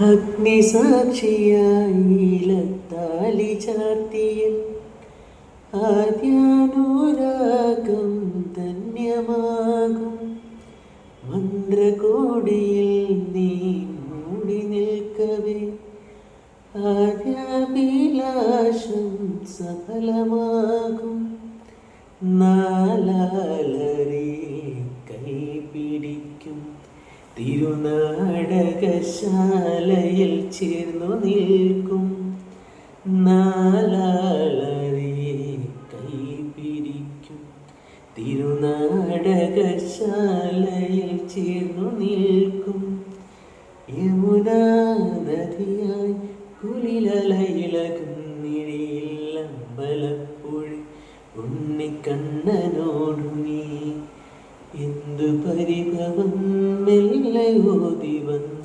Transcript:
അഗ്നിസാക്ഷിയായി ചാർത്തിയ ആദ്യാനുരാഗം ധന്യമാകും മന്ത്രകോടിയിൽ നീ മൂടി നിൽക്കവേ ആദ്യാഭിലാഷം സഫലമാകും നാലാളരെ കൈപിടിക്കും തിരുനാടകശാലയിൽ ചേർന്നു നിൽക്കും നാലാളരെ കൈപിടിക്കും തിരുനാടകശാലയിൽ ചേർന്നു നിൽക്കും യമുനാ നദിയായി കുളിലലയിളകും നിഴയിൽ അമ്പലപ്പുഴ ഉണ്ണിക്കണ്ണനോടു നീ എന്തു പരിഭവം മെല്ലെ ഓതി വന്നു.